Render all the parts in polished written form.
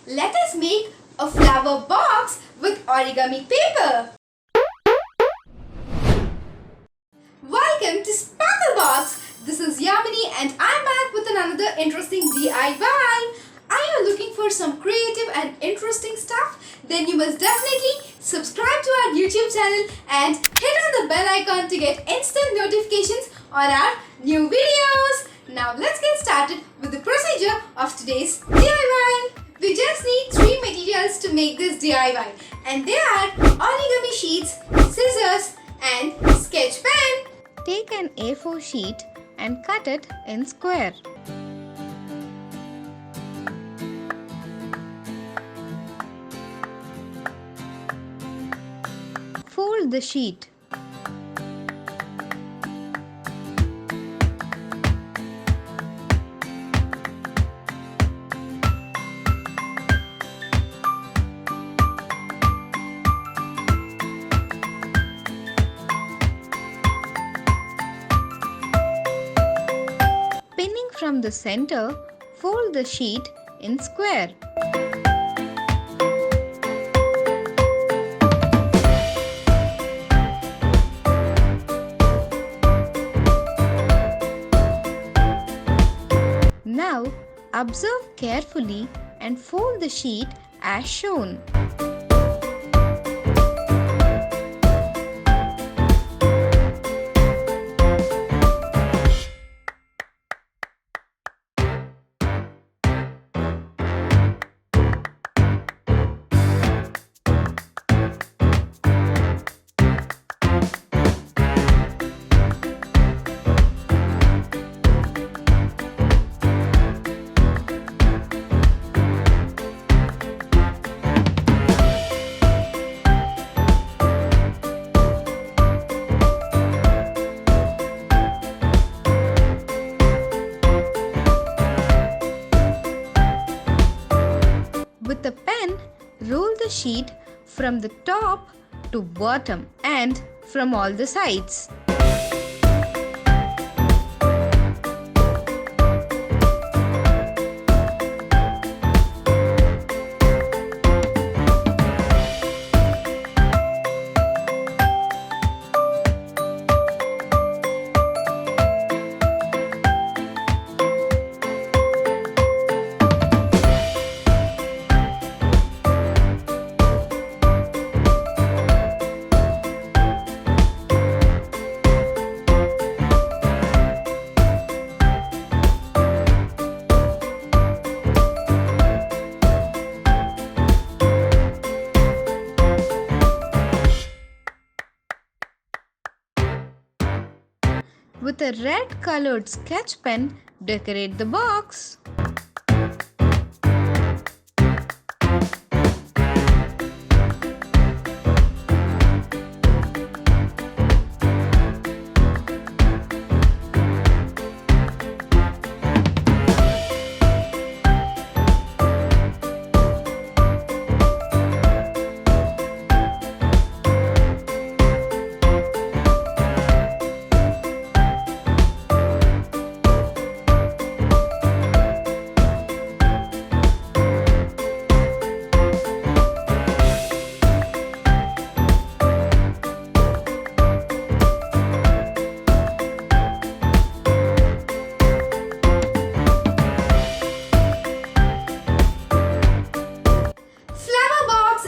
let us make a flower box with origami paper. Welcome to Sparklebox. This is Yamini and I'm back with another interesting DIY. Are you looking for some creative and interesting stuff? Then you must definitely subscribe to our YouTube channel and hit on the bell icon to get instant notifications on our new videos. Now let's get started with the procedure of today's DIY. We just need 3 materials to make this DIY, and they are origami sheets, scissors and sketch pen. Take an A4 sheet and cut it in square. Fold the sheet. Pinning from the center, fold the sheet in square. Now, observe carefully and fold the sheet as shown. With a pen, roll the sheet from the top to bottom and from all the sides. With a red colored sketch pen, decorate the box.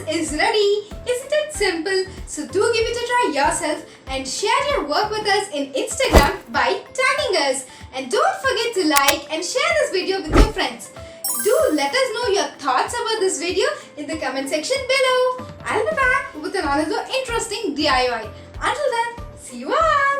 Is ready. Isn't it simple? So do give it a try yourself and share your work with us in Instagram by tagging us. And don't forget to like and share this video with your friends. Do let us know your thoughts about this video in the comment section below. I'll be back with another interesting DIY. Until then, see you all.